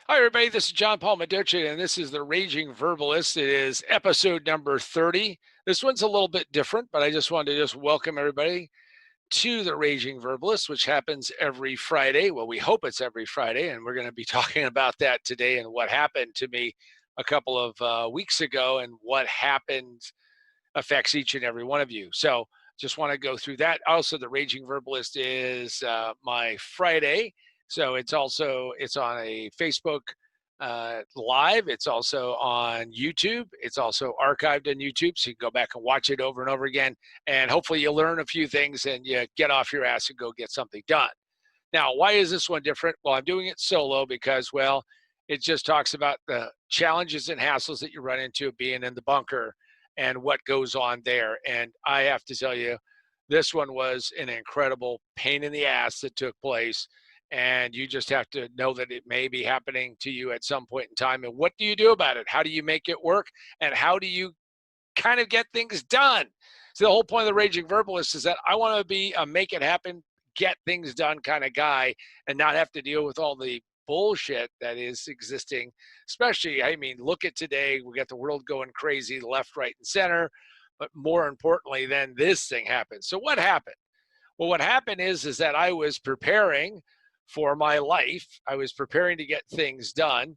Hi, everybody. This is John Paul Medici, and this is the Raging Verbalist. It is episode number 30. This one's a little bit different, but I just wanted to welcome everybody to the Raging Verbalist, which happens every Friday. Well, we hope it's every Friday, and we're going to be talking about that today and what happened to me a couple of weeks ago and what happened affects each and every one of you. So just want to go through that. Also, the Raging Verbalist is my Friday. So it's on a Facebook live. It's also on YouTube. It's also archived on YouTube, so you can go back and watch it over and over again. And hopefully you'll learn a few things and you get off your ass and go get something done. Now, why is this one different? Well, I'm doing it solo because, well, it just talks about the challenges and hassles that you run into being in the bunker and what goes on there. And I have to tell you, this one was an incredible pain in the ass that took place. And you just have to know that it may be happening to you at some point in time. And what do you do about it? How do you make it work? And how do you kind of get things done? So the whole point of the Raging Verbalist is that I want to be a make it happen, get things done kind of guy and not have to deal with all the bullshit that is existing. Especially, I mean, look at today. We got the world going crazy, left, right, and center. But more importantly, then this thing happened. So what happened? Well, what happened is that I was preparing for my life. I was preparing to get things done.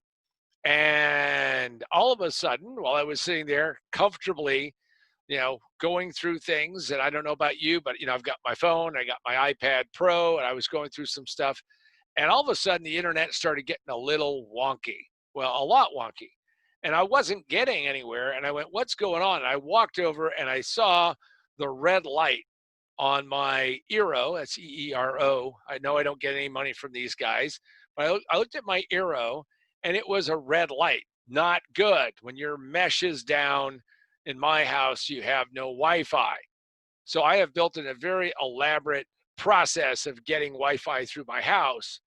And all of a sudden, while I was sitting there comfortably, going through things, and I don't know about you, but, I've got my phone, I got my iPad Pro, and I was going through some stuff. And all of a sudden, the internet started getting a little wonky. Well, a lot wonky. And I wasn't getting anywhere. And I went, what's going on? And I walked over and I saw the red light on my Eero. That's EERO. I know I don't get any money from these guys, but I looked at my Eero and it was a red light. Not good. When your mesh is down in my house, you have no Wi-Fi. So I have built in a very elaborate process of getting Wi-Fi through my house.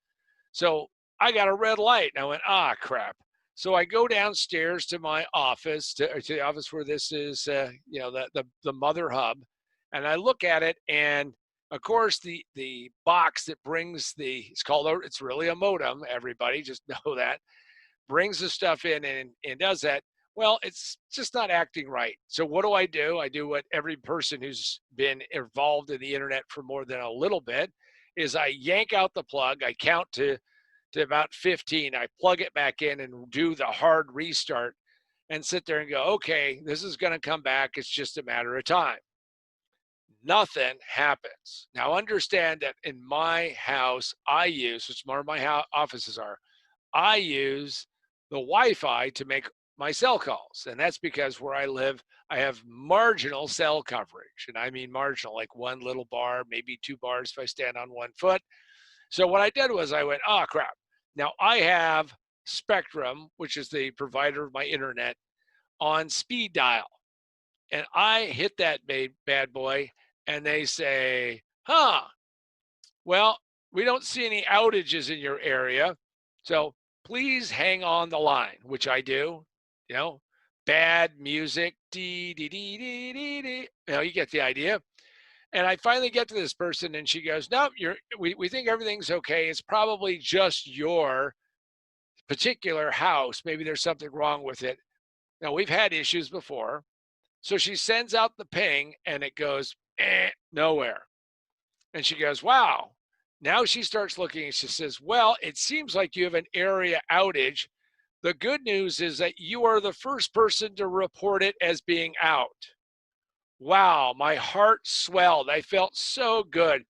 So I got a red light and I went, crap. So I go downstairs to my office, to the office where this is, the mother hub. And I look at it, and of course, the box that brings it's really a modem, everybody, just know that, brings the stuff in and does that. Well, it's just not acting right. So what do? I do what every person who's been involved in the internet for more than a little bit is I yank out the plug, I count to about 15, I plug it back in and do the hard restart and sit there and go, okay, this is going to come back. It's just a matter of time. Nothing happens. Now understand that in my house, I use, which more of my offices are, I use the Wi-Fi to make my cell calls. And that's because where I live, I have marginal cell coverage. And I mean marginal, like one little bar, maybe 2 bars if I stand on 1 foot. So what I did was I went, crap. Now I have Spectrum, which is the provider of my internet, on speed dial. And I hit that bad boy and they say, well, we don't see any outages in your area. So please hang on the line, which I do, bad music, dee, dee, dee, dee, dee, dee. You get the idea. And I finally get to this person and she goes, no, we think everything's okay. It's probably just your particular house. Maybe there's something wrong with it. Now, we've had issues before. So she sends out the ping and it goes, nowhere. And she goes, wow. Now she starts looking and she says, well, it seems like you have an area outage. The good news is that you are the first person to report it as being out. Wow, my heart swelled. I felt so good.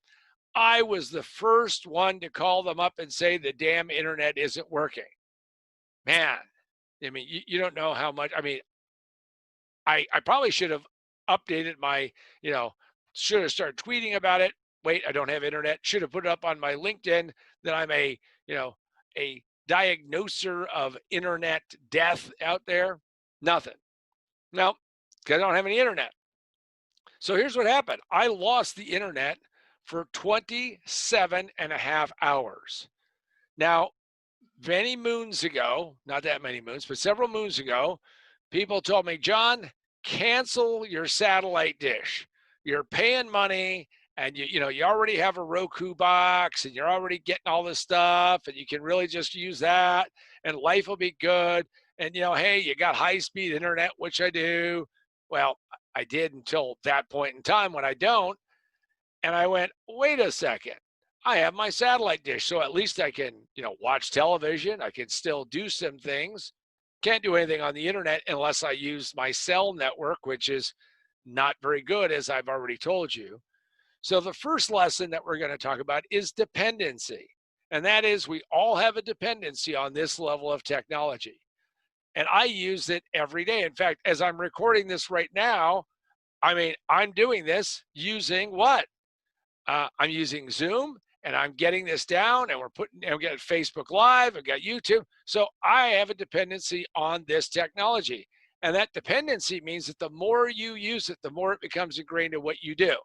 I was the first one to call them up and say the damn internet isn't working. Man, I mean, you don't know how much, I mean, I probably should have updated my, should have started tweeting about it. Wait, I don't have internet. Should have put it up on my LinkedIn that I'm a diagnoser of internet death out there. Nothing. No, because I don't have any internet. So here's what happened. I lost the internet for 27 and a half hours. Now, many moons ago, not that many moons, but several moons ago, people told me, John, cancel your satellite dish. You're paying money and you already have a Roku box and you're already getting all this stuff and you can really just use that and life will be good. And hey, you got high speed internet, which I do. Well, I did until that point in time when I don't. And I went, wait a second. I have my satellite dish, so at least I can, watch television. I can still do some things. Can't do anything on the internet unless I use my cell network, which is not very good, as I've already told you. So the first lesson that we're going to talk about is dependency. And that is we all have a dependency on this level of technology. And I use it every day. In fact, as I'm recording this right now, I'm doing this using what? I'm using Zoom and I'm getting this down and we've got Facebook Live, I've got YouTube. So I have a dependency on this technology. And that dependency means that the more you use it, the more it becomes ingrained in what you do.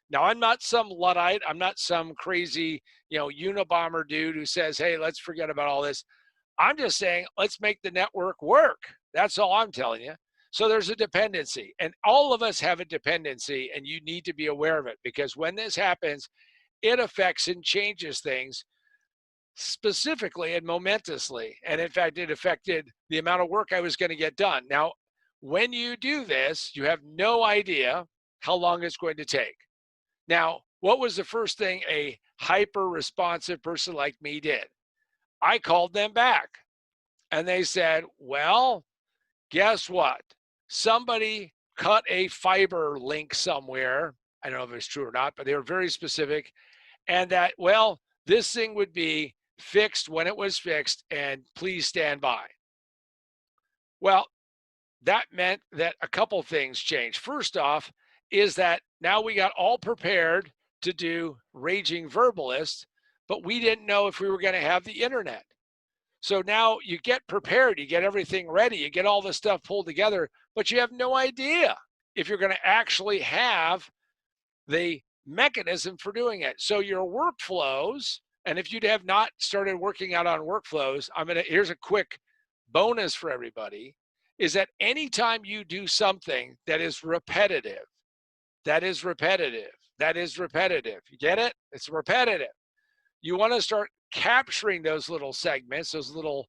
Now, I'm not some Luddite. I'm not some crazy, Unabomber dude who says, hey, let's forget about all this. I'm just saying, let's make the network work. That's all I'm telling you. So there's a dependency, and all of us have a dependency, and you need to be aware of it because when this happens, it affects and changes things specifically and momentously. And in fact, it affected the amount of work I was going to get done. Now, when you do this, you have no idea how long it's going to take. Now, what was the first thing a hyper responsive person like me did? I called them back and they said, well, guess what? Somebody cut a fiber link somewhere. I don't know if it's true or not, but they were very specific. And that, well, this thing would be fixed when it was fixed, and please stand by. Well, that meant that a couple things changed. First off, is that now we got all prepared to do Raging Verbalist, but we didn't know if we were going to have the internet. So now you get prepared, you get everything ready, you get all this stuff pulled together, but you have no idea if you're going to actually have the mechanism for doing it. So your workflows, and if you have not started working out on workflows, here's a quick bonus for everybody, is that anytime you do something that is repetitive, that is repetitive, that is repetitive, you get it? It's repetitive. You want to start capturing those little segments, those little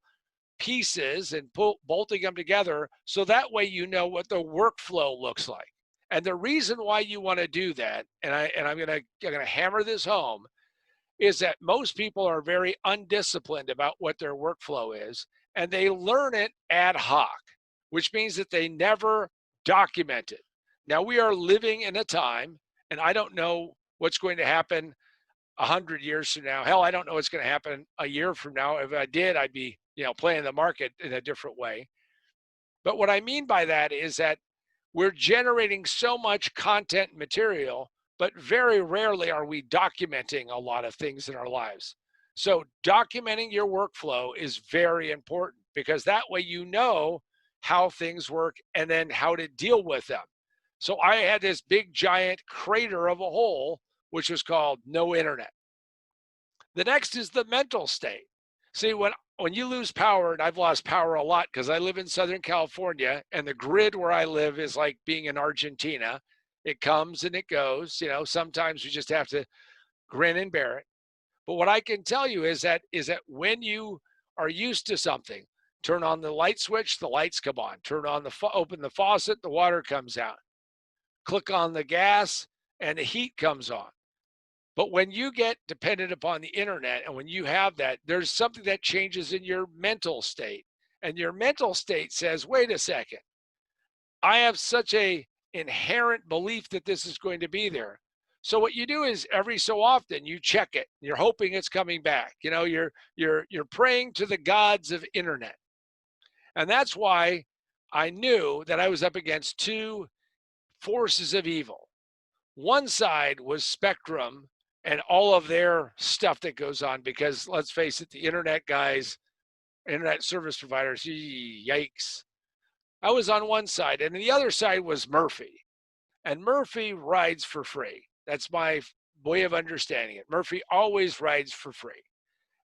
pieces, and bolting them together so that way you know what the workflow looks like. And the reason why you want to do that, and I'm gonna hammer this home, is that most people are very undisciplined about what their workflow is, and they learn it ad hoc, which means that they never document it. Now we are living in a time, and I don't know what's going to happen 100 years from now. Hell, I don't know what's going to happen a year from now. If I did, I'd be, playing the market in a different way. But what I mean by that is that we're generating so much content and material, but very rarely are we documenting a lot of things in our lives. So documenting your workflow is very important because that way you know how things work and then how to deal with them. So I had this big giant crater of a hole, which was called no internet. The next is the mental state. See, when you lose power, and I've lost power a lot because I live in Southern California, and the grid where I live is like being in Argentina. It comes and it goes. Sometimes we just have to grin and bear it. But what I can tell you is that when you are used to something, turn on the light switch, the lights come on. Turn on open the faucet, the water comes out. Click on the gas, and the heat comes on. But when you get dependent upon the internet and when you have that, there's something that changes in your mental state. And your mental state says, wait a second, I have such a inherent belief that this is going to be there. So what you do is every so often you check it. You're hoping it's coming back. You're praying to the gods of internet. And that's why I knew that I was up against two forces of evil. One side was Spectrum and all of their stuff that goes on, because let's face it, the internet guys, internet service providers, yikes. I was on one side, and the other side was Murphy. And Murphy rides for free. That's my way of understanding it. Murphy always rides for free.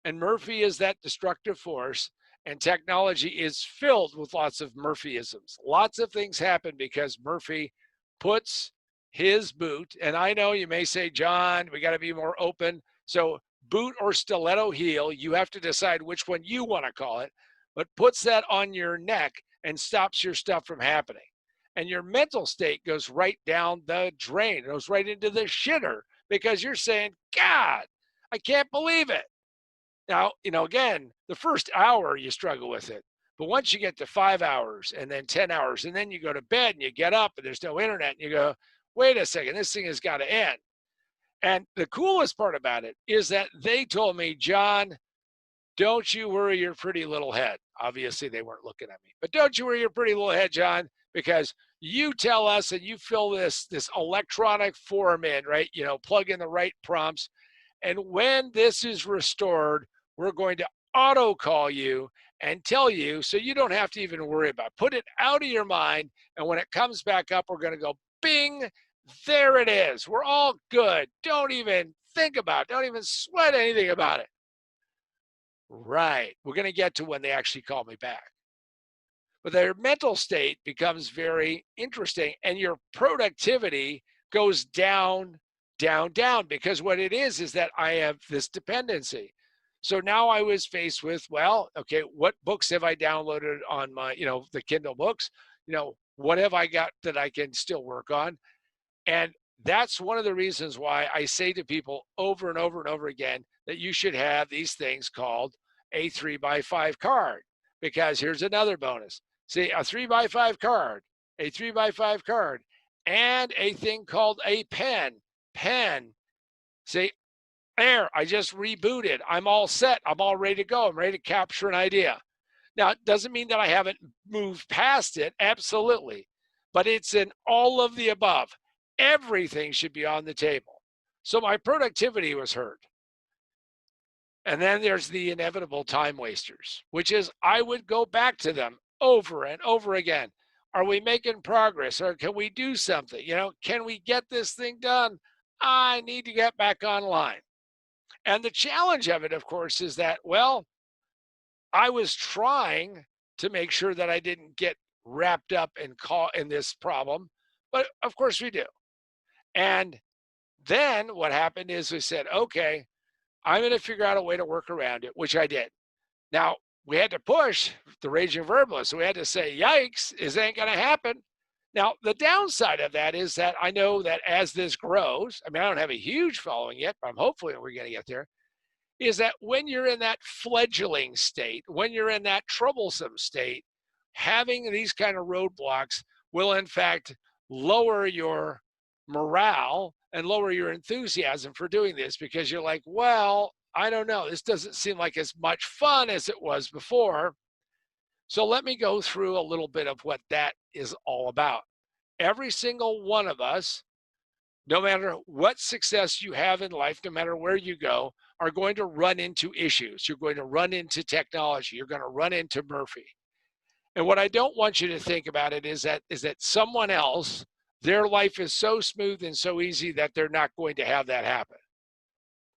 And Murphy is that destructive force, and technology is filled with lots of Murphyisms. Lots of things happen because Murphy puts his boot. And I know you may say, John, we got to be more open. So boot or stiletto heel, you have to decide which one you want to call it, but puts that on your neck and stops your stuff from happening. And your mental state goes right down the drain, it goes right into the shitter because you're saying, God, I can't believe it. Now, again, the first hour you struggle with it. But once you get to 5 hours and then 10 hours, and then you go to bed and you get up and there's no internet, and you go, wait a second, this thing has got to end. And the coolest part about it is that they told me, John, don't you worry your pretty little head. Obviously, they weren't looking at me, but don't you worry your pretty little head, John, because you tell us and you fill this electronic form in, right? Plug in the right prompts. And when this is restored, we're going to auto call you and tell you so you don't have to even worry about it. Put it out of your mind. And when it comes back up, we're going to go bing, there it is. We're all good. Don't even think about it. Don't even sweat anything about it. Right. We're going to get to when they actually call me back. But their mental state becomes very interesting and your productivity goes down, down, down, because what it is that I have this dependency. So now I was faced with, well, okay, what books have I downloaded on my, the Kindle books? What have I got that I can still work on? And that's one of the reasons why I say to people over and over and over again that you should have these things called a 3x5 card, because here's another bonus. See, a 3x5 card, a 3x5 card, and a thing called a pen. See, there, I just rebooted. I'm all set. I'm all ready to go. I'm ready to capture an idea. Now, it doesn't mean that I haven't moved past it. Absolutely. But it's in all of the above. Everything should be on the table. So my productivity was hurt. And then there's the inevitable time wasters, which is I would go back to them over and over again. Are we making progress? Or can we do something? Can we get this thing done? I need to get back online. And the challenge of it, of course, is that, well, I was trying to make sure that I didn't get wrapped up in this problem, but of course we do. And then what happened is we said, okay, I'm going to figure out a way to work around it, which I did. Now, we had to push the Raging Verbalist. So we had to say, yikes, this ain't going to happen. Now, the downside of that is that I know that as this grows, I don't have a huge following yet, but I'm hopefully we're going to get there, is that when you're in that fledgling state, when you're in that troublesome state, having these kind of roadblocks will in fact lower your morale and lower your enthusiasm for doing this, because you're like, well, I don't know, this doesn't seem like as much fun as it was before. So let me go through a little bit of what that is all about. Every single one of us, no matter what success you have in life, no matter where you go, are going to run into issues. You're going to run into technology. You're going to run into Murphy. And what I don't want you to think about it is that someone else, their life is so smooth and so easy that they're not going to have that happen.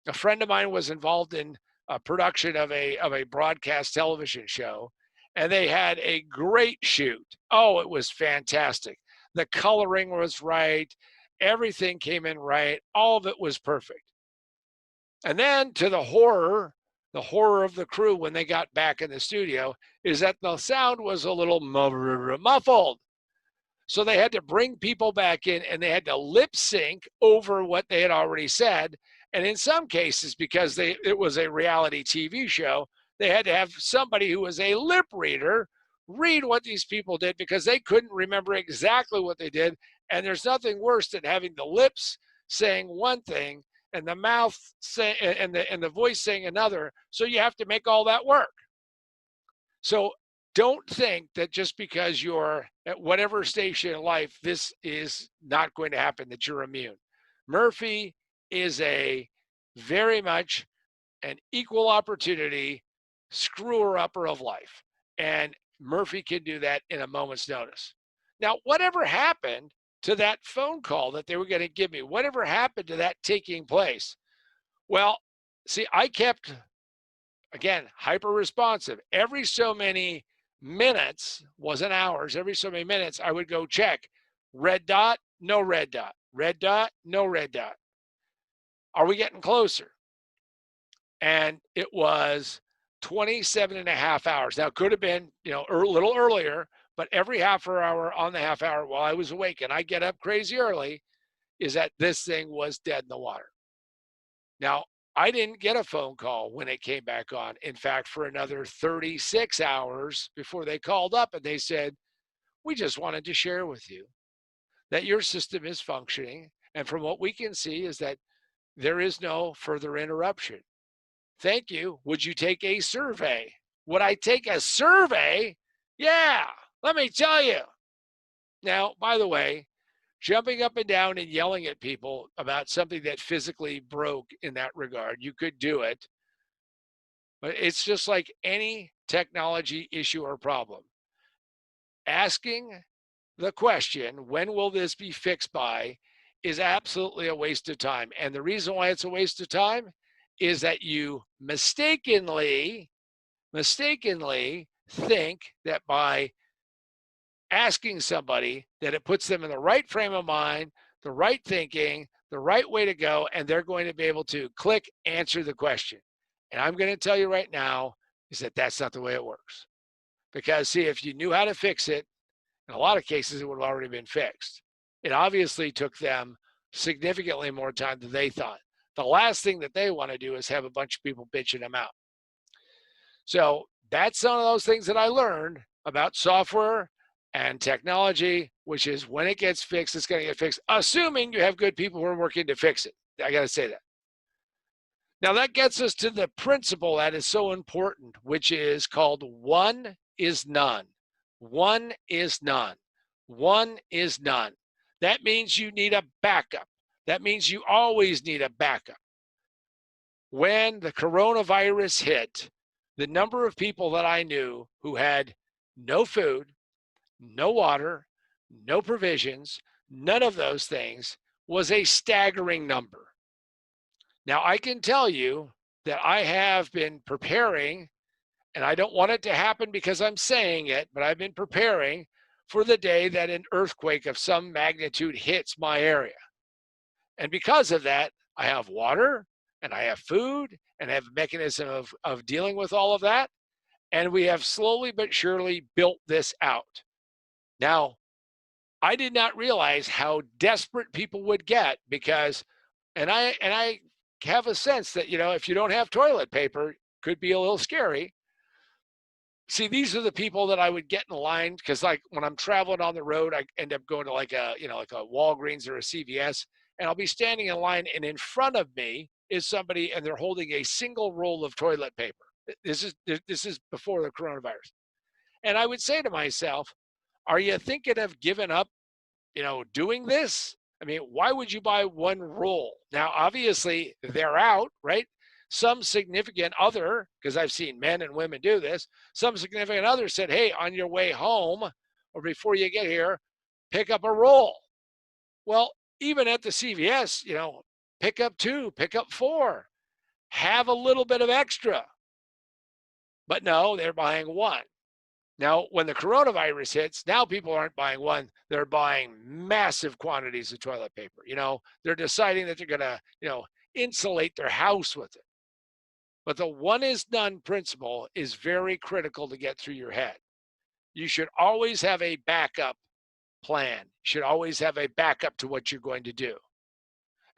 A friend of mine was involved in a production of a broadcast television show, and they had a great shoot. Oh, it was fantastic. The coloring was right. Everything came in right. All of it was perfect. And then to the horror of the crew when they got back in the studio is that the sound was a little muffled. So they had to bring people back in and they had to lip sync over what they had already said. And in some cases, because it was a reality TV show, they had to have somebody who was a lip reader read what these people did, because they couldn't remember exactly what they did. And there's nothing worse than having the lips saying one thing and the mouth say, and the voice saying another. So you have to make all that work. So don't think that just because you're at whatever station in life, this is not going to happen, that you're immune. Murphy is a very much an equal opportunity screwer-upper of life. And Murphy can do that in a moment's notice. Now, whatever happened to that phone call that they were going to give me? Whatever happened to that taking place? Well, see, I kept, again, hyper responsive. Every so many minutes, wasn't hours, every so many minutes, I would go check. Red dot, no red dot. Red dot, no red dot. Are we getting closer? And it was 27 and a half hours. Now, it could have been, a little earlier, but every half hour on the half hour while I was awake, and I get up crazy early, is that this thing was dead in the water. Now, I didn't get a phone call when it came back on. In fact, for another 36 hours before they called up and they said, we just wanted to share with you that your system is functioning. And from what we can see is that there is no further interruption. Thank you. Would you take a survey? Would I take a survey? Yeah, let me tell you. Now, by the way, jumping up and down and yelling at people about something that physically broke in that regard, you could do it. But it's just like any technology issue or problem. Asking the question, when will this be fixed by, is absolutely a waste of time. And the reason why it's a waste of time is that you mistakenly think that by asking somebody that it puts them in the right frame of mind, the right thinking, the right way to go, and they're going to be able to click, answer the question. And I'm going to tell you right now is that that's not the way it works. Because see, if you knew how to fix it, in a lot of cases, it would have already been fixed. It obviously took them significantly more time than they thought. The last thing that they want to do is have a bunch of people bitching them out. So that's one of those things that I learned about software and technology, which is when it gets fixed, it's going to get fixed, assuming you have good people who are working to fix it. I got to say that. Now that gets us to the principle that is so important, which is called one is none. One is none. One is none. That means you need a backup. That means you always need a backup. When the coronavirus hit, the number of people that I knew who had no food, no water, no provisions, none of those things was a staggering number. Now, I can tell you that I have been preparing, and I don't want it to happen because I'm saying it, but I've been preparing for the day that an earthquake of some magnitude hits my area. And because of that, I have water and I have food and I have a mechanism of dealing with all of that. And we have slowly but surely built this out. Now, I did not realize how desperate people would get because, and I have a sense that, if you don't have toilet paper, could be a little scary. See, these are the people that I would get in line because, like, when I'm traveling on the road, I end up going to like a Walgreens or a CVS, and I'll be standing in line, and in front of me is somebody, and they're holding a single roll of toilet paper. This is before the coronavirus, and I would say to myself, "Are you thinking of giving up, doing this? I mean, why would you buy one roll?" Now, obviously, they're out, right? Some significant other, because I've seen men and women do this, some significant other said, hey, on your way home or before you get here, pick up a roll. Well, even at the CVS, pick up 2, pick up 4, have a little bit of extra. But no, they're buying 1. Now, when the coronavirus hits, now people aren't buying 1, they're buying massive quantities of toilet paper. They're deciding that they're going to, insulate their house with it. But the one is none principle is very critical to get through your head. You should always have a backup plan. You should always have a backup to what you're going to do.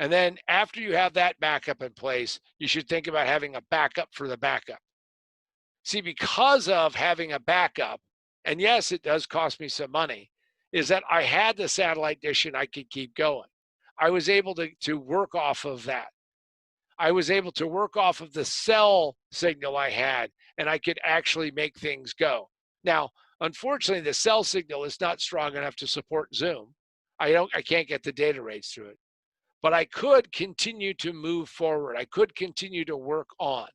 And then after you have that backup in place, you should think about having a backup for the backup. See, because of having a backup, and yes, it does cost me some money, is that I had the satellite dish and I could keep going. I was able to work off of that. I was able to work off of the cell signal I had, and I could actually make things go. Now, unfortunately, the cell signal is not strong enough to support Zoom. I can't get the data rates through it, but I could continue to move forward. I could continue to work on.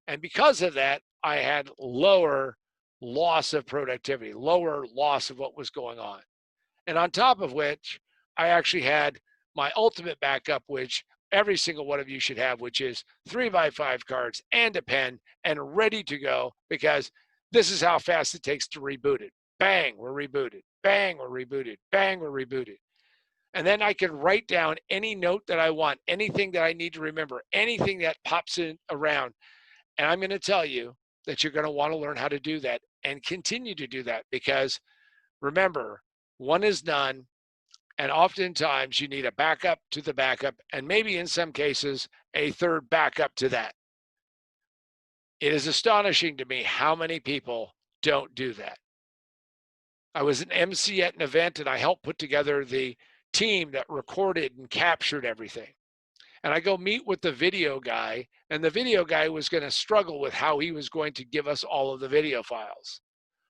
And because of that, I had lower loss of productivity, lower loss of what was going on. And on top of which, I actually had my ultimate backup, which every single one of you should have, which is 3x5 cards and a pen and ready to go, because this is how fast it takes to reboot it. Bang, we're rebooted. Bang, we're rebooted. Bang, we're rebooted. And then I can write down any note that I want, anything that I need to remember, anything that pops in around. And I'm going to tell you that you're going to want to learn how to do that and continue to do that, because remember, one is none. And oftentimes you need a backup to the backup, and maybe in some cases, a third backup to that. It is astonishing to me how many people don't do that. I was an MC at an event, and I helped put together the team that recorded and captured everything. And I go meet with the video guy, and the video guy was going to struggle with how he was going to give us all of the video files.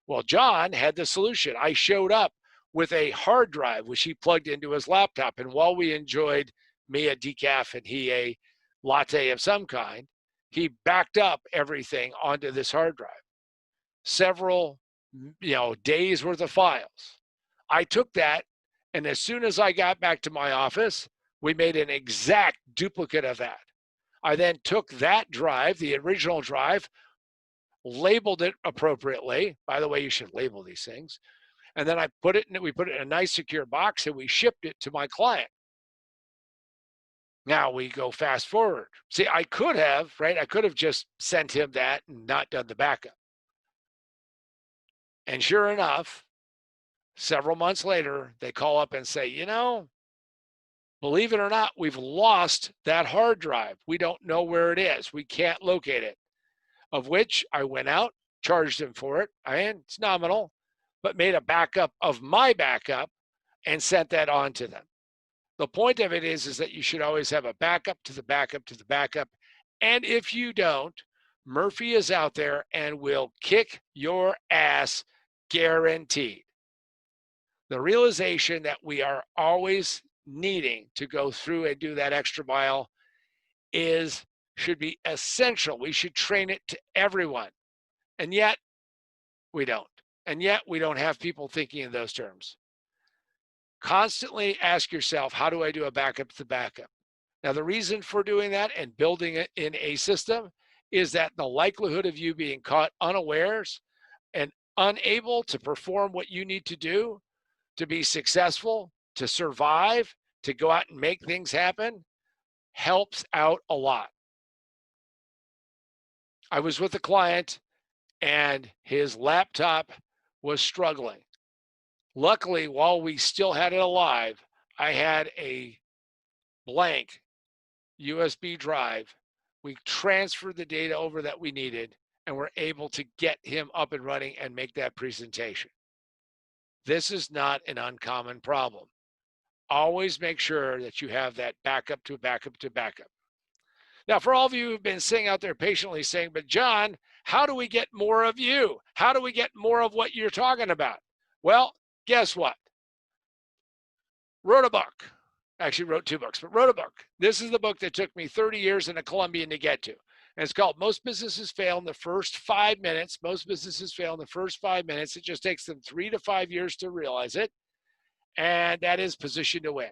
Well, John had the solution. I showed up with a hard drive, which he plugged into his laptop. And while we enjoyed, me a decaf and he a latte of some kind, he backed up everything onto this hard drive. Several, days worth of files. I took that, and as soon as I got back to my office, we made an exact duplicate of that. I then took that drive, the original drive, labeled it appropriately. By the way, you should label these things. And then we put it in a nice secure box, and we shipped it to my client. Now we go fast forward. See, I could have just sent him that and not done the backup. And sure enough, several months later, they call up and say, believe it or not, we've lost that hard drive. We don't know where it is. We can't locate it. Of which I went out, charged him for it, and it's nominal, but made a backup of my backup and sent that on to them. The point of it is that you should always have a backup to the backup to the backup. And if you don't, Murphy is out there and will kick your ass, guaranteed. The realization that we are always needing to go through and do that extra mile should be essential. We should train it to everyone. And yet we don't. And yet we don't have people thinking in those terms. Constantly ask yourself, how do I do a backup to backup? Now, the reason for doing that and building it in a system is that the likelihood of you being caught unawares and unable to perform what you need to do to be successful, to survive, to go out and make things happen, helps out a lot. I was with a client and his laptop was struggling. Luckily, while we still had it alive, I had a blank USB drive. We transferred the data over that we needed, and were able to get him up and running and make that presentation. This is not an uncommon problem. Always make sure that you have that backup to backup to backup. Now, for all of you who've been sitting out there patiently saying, but John, how do we get more of you? How do we get more of what you're talking about? Well, guess what? Wrote a book. Actually wrote 2 books, but wrote a book. This is the book that took me 30 years in a Colombian to get to. And it's called Most Businesses Fail in the First 5 Minutes. Most businesses fail in the first 5 minutes. It just takes them 3 to 5 years to realize it. And that is Position to Win.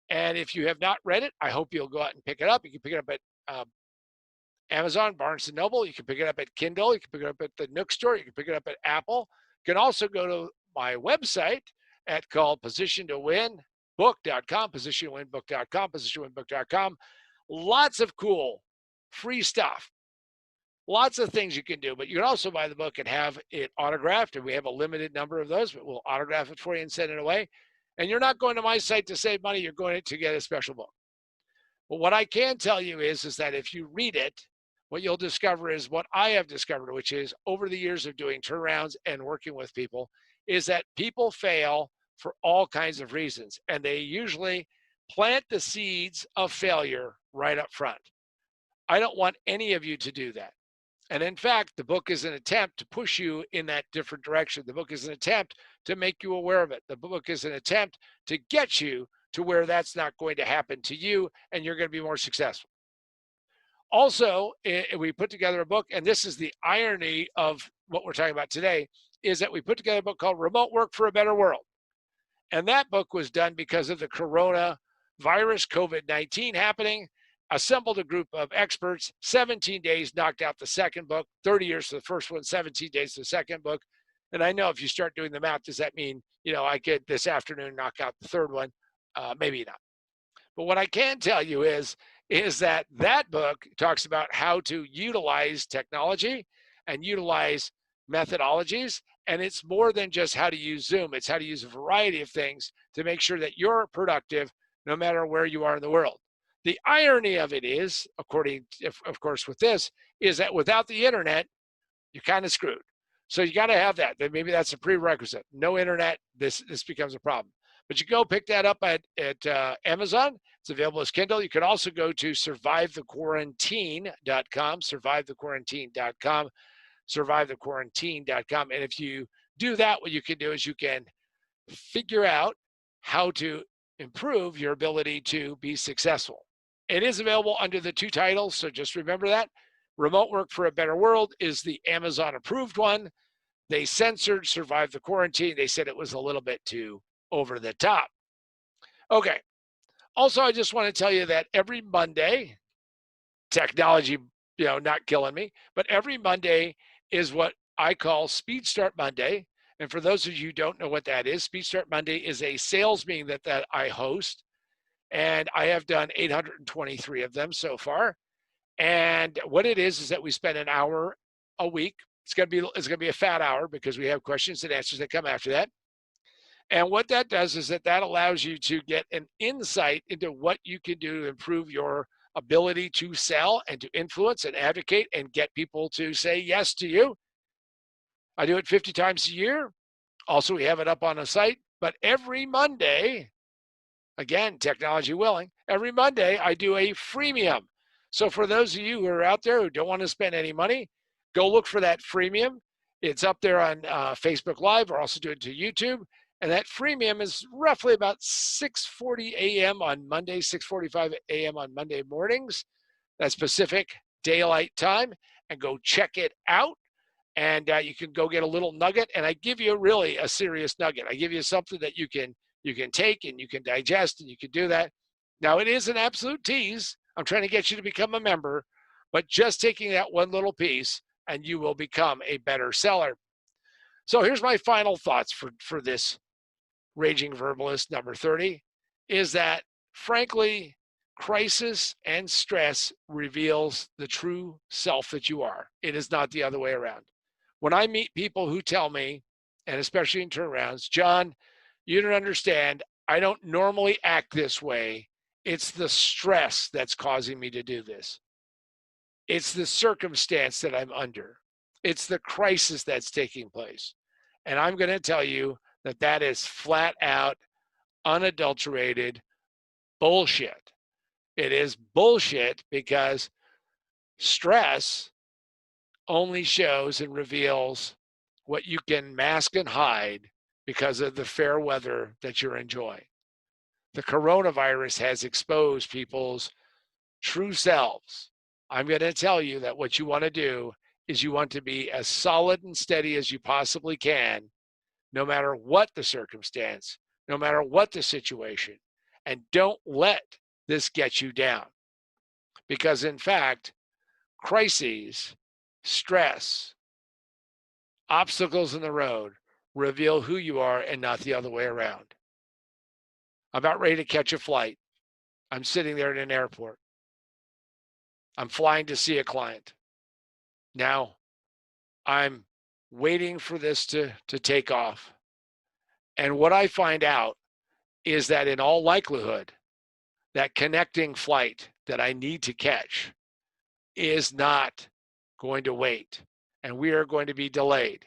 And if you have not read it, I hope you'll go out and pick it up. You can pick it up at Amazon, Barnes & Noble. You can pick it up at Kindle. You can pick it up at the Nook Store. You can pick it up at Apple. You can also go to my website called positiontowinbook.com, positiontowinbook.com, positiontowinbook.com. Lots of cool free stuff. Lots of things you can do, but you can also buy the book and have it autographed, and we have a limited number of those, but we'll autograph it for you and send it away. And you're not going to my site to save money. You're going to get a special book. But what I can tell you is that if you read it, what you'll discover is what I have discovered, which is over the years of doing turnarounds and working with people, is that people fail for all kinds of reasons. And they usually plant the seeds of failure right up front. I don't want any of you to do that. And in fact, the book is an attempt to push you in that different direction. The book is an attempt to make you aware of it. The book is an attempt to get you to where that's not going to happen to you and you're going to be more successful. Also, we put together a book, and this is the irony of what we're talking about today, is that we put together a book called Remote Work for a Better World. And that book was done because of the coronavirus, COVID-19 happening, assembled a group of experts, 17 days knocked out the second book, 30 years for the first one, 17 days for the second book. And I know if you start doing the math, does that mean, I could this afternoon knock out the third one? Maybe not. But what I can tell you is that that book talks about how to utilize technology and utilize methodologies. And it's more than just how to use Zoom. It's how to use a variety of things to make sure that you're productive no matter where you are in the world. The irony of it is, according, of course, with this, is that without the internet, you're kind of screwed. So you got to have that. Maybe that's a prerequisite. No internet, this becomes a problem. But you go pick that up at Amazon. It's available as Kindle. You can also go to survivethequarantine.com, survivethequarantine.com, survivethequarantine.com. And if you do that, what you can do is you can figure out how to improve your ability to be successful. It is available under the two titles, so just remember that. Remote Work for a Better World is the Amazon approved one. They censored Survive the Quarantine. They said it was a little bit too over the top. Okay. Also, I just want to tell you that every Monday, technology, not killing me, but every Monday is what I call Speed Start Monday. And for those of you who don't know what that is, Speed Start Monday is a sales meeting that I host. And I have done 823 of them so far. And what it is that we spend an hour a week. It's gonna be a fat hour because we have questions and answers that come after that. And what that does is that allows you to get an insight into what you can do to improve your ability to sell and to influence and advocate and get people to say yes to you. I do it 50 times a year. Also, we have it up on a site. But every Monday, again, technology willing, every Monday I do a freemium. So for those of you who are out there who don't want to spend any money, go look for that freemium. It's up there on Facebook Live. We're also doing it to YouTube. And that freemium is roughly about 6:40 a.m. on Monday, 6:45 a.m. on Monday mornings. That's Pacific Daylight Time. And go check it out. And you can go get a little nugget. And I give you really a serious nugget. I give you something that you can take and you can digest and you can do that. Now, it is an absolute tease. I'm trying to get you to become a member, but just taking that one little piece and you will become a better seller. So here's my final thoughts for this Raging Verbalist number 30 is that, frankly, crisis and stress reveals the true self that you are. It is not the other way around. When I meet people who tell me, and especially in turnarounds, John, you don't understand, I don't normally act this way. It's the stress that's causing me to do this. It's the circumstance that I'm under. It's the crisis that's taking place. And I'm going to tell you that is flat out, unadulterated bullshit. It is bullshit because stress only shows and reveals what you can mask and hide because of the fair weather that you're enjoying. The coronavirus has exposed people's true selves. I'm going to tell you that what you want to do is you want to be as solid and steady as you possibly can, no matter what the circumstance, no matter what the situation. And don't let this get you down. Because in fact, crises, stress, obstacles in the road reveal who you are and not the other way around. I'm about ready to catch a flight. I'm sitting there in an airport. I'm flying to see a client. Now, I'm waiting for this to take off. And what I find out is that in all likelihood, that connecting flight that I need to catch is not going to wait, and we are going to be delayed.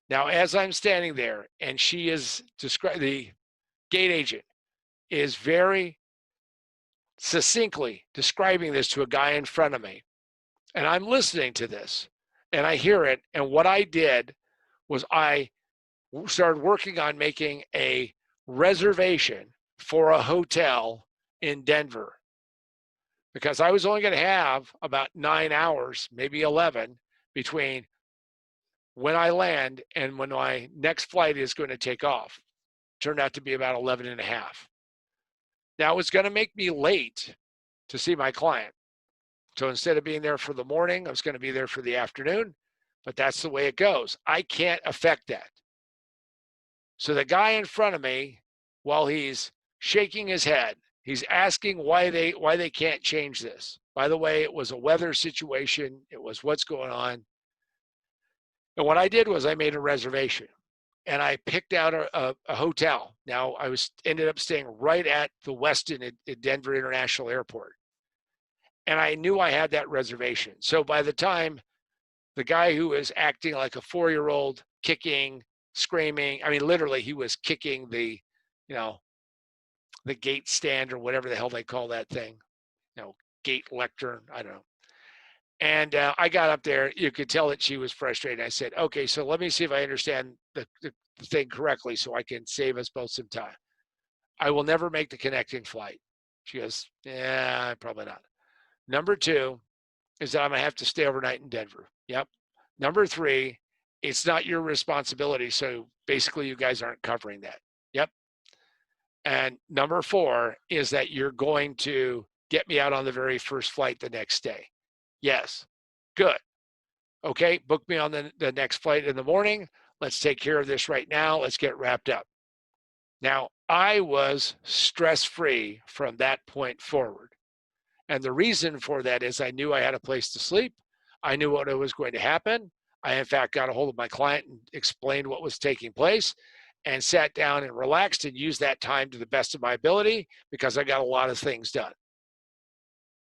Now, as I'm standing there, and she is the gate agent is very succinctly describing this to a guy in front of me, and I'm listening to this, and I hear it, and what I did was I started working on making a reservation for a hotel in Denver, because I was only going to have about 9 hours, maybe 11, between when I land and when my next flight is going to take off. Turned out to be about 11 and a half. Now, it's going to make me late to see my client. So instead of being there for the morning, I was going to be there for the afternoon, but that's the way it goes. I can't affect that. So the guy in front of me, while he's shaking his head. He's asking why they can't change this. By the way, it was a weather situation. It was what's going on. And what I did was I made a reservation and I picked out a hotel. Now I ended up staying right at the Westin at Denver International Airport. And I knew I had that reservation. So by the time the guy who was acting like a 4-year-old, kicking, screaming, I mean, literally he was kicking the, you know, the gate stand or whatever the hell they call that thing, gate lectern, I don't know. And I got up there. You could tell that she was frustrated. I said, okay, so let me see if I understand the thing correctly so I can save us both some time. I will never make the connecting flight. She goes, yeah, probably not. Number 2 is that I'm going to have to stay overnight in Denver. Yep. Number 3, it's not your responsibility. So basically, you guys aren't covering that. Yep. And number 4 is that you're going to get me out on the very first flight the next day. Yes. Good. Okay. Book me on the next flight in the morning. Let's take care of this right now. Let's get wrapped up. Now, I was stress-free from that point forward. And the reason for that is I knew I had a place to sleep. I knew what was going to happen. I, in fact, got a hold of my client and explained what was taking place and sat down and relaxed and used that time to the best of my ability because I got a lot of things done.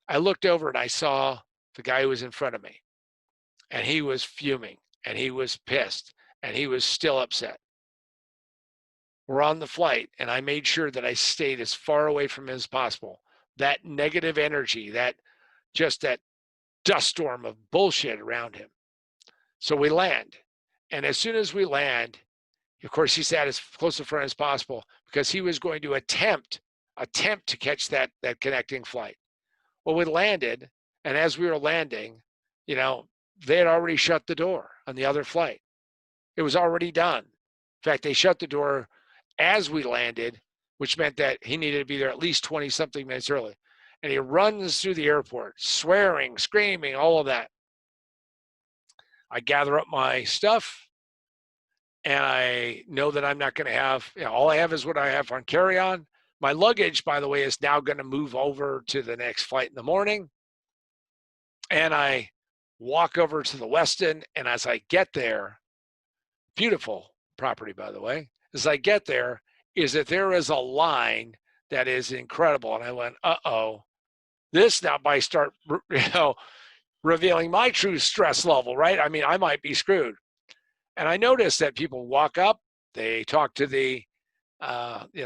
I looked over and I saw the guy who was in front of me, and he was fuming and he was pissed and he was still upset. We're on the flight and I made sure that I stayed as far away from him as possible. That negative energy, that dust storm of bullshit around him. So we land. And as soon as we land, of course, he sat as close to front as possible because he was going to attempt to catch that connecting flight. Well, we landed, and as we were landing, they had already shut the door on the other flight. It was already done. In fact, they shut the door as we landed, which meant that he needed to be there at least 20-something minutes early. And he runs through the airport, swearing, screaming, all of that. I gather up my stuff, and I know that I'm not going to have, all I have is what I have on carry-on. My luggage, by the way, is now going to move over to the next flight in the morning. And I walk over to the Westin, and as I get there, beautiful property, by the way, as I get there, is that there is a line that is incredible. And I went, uh-oh, this now might start, revealing my true stress level, right? I mean, I might be screwed. And I noticed that people walk up, they talk to the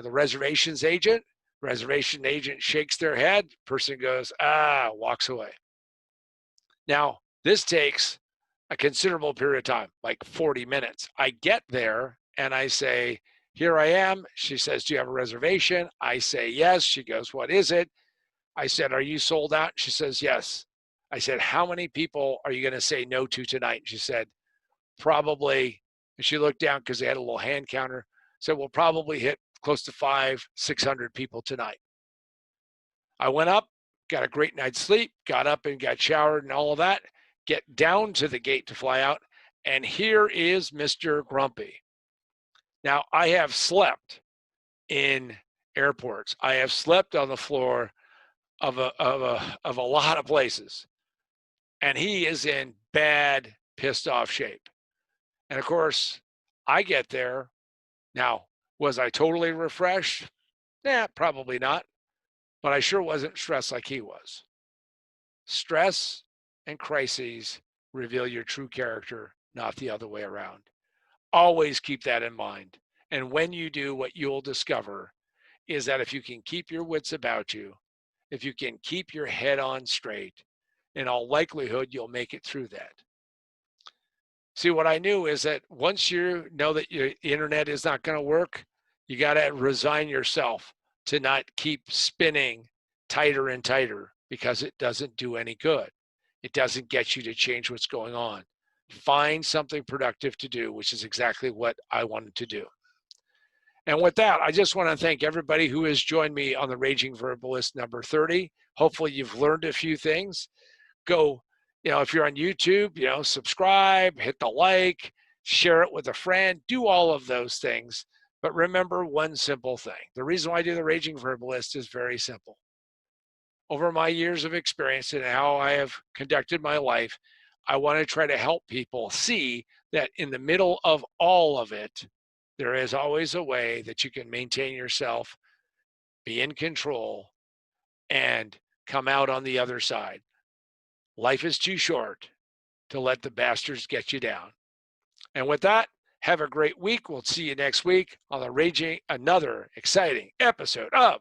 reservations agent. Reservation agent shakes their head. Person goes, walks away. Now, this takes a considerable period of time, like 40 minutes. I get there and I say, here I am. She says, do you have a reservation? I say, yes. She goes, what is it? I said, are you sold out? She says, yes. I said, how many people are you going to say no to tonight? She said, probably, and she looked down because they had a little hand counter, said, we'll probably hit close to 500-600 people tonight. I went up, got a great night's sleep, got up and got showered and all of that, get down to the gate to fly out, and here is Mr. Grumpy. Now, I have slept in airports. I have slept on the floor of a lot of places, and he is in bad, pissed off shape. And of course, I get there. Now, was I totally refreshed? Probably not. But I sure wasn't stressed like he was. Stress and crises reveal your true character, not the other way around. Always keep that in mind. And when you do, what you'll discover is that if you can keep your wits about you, if you can keep your head on straight, in all likelihood, you'll make it through that. See, what I knew is that once you know that your internet is not going to work, you got to resign yourself to not keep spinning tighter and tighter because it doesn't do any good. It doesn't get you to change what's going on. Find something productive to do, which is exactly what I wanted to do. And with that, I just want to thank everybody who has joined me on the Raging Verbalist number 30. Hopefully you've learned a few things. Go, if you're on YouTube, subscribe, hit the like, share it with a friend, do all of those things But remember one simple thing. The reason why I do the Raging Verbalist is very simple. Over my years of experience and how I have conducted my life, I want to try to help people see that in the middle of all of it, there is always a way that you can maintain yourself, be in control, and come out on the other side. Life is too short to let the bastards get you down. And with that, have a great week. We'll see you next week on another exciting episode of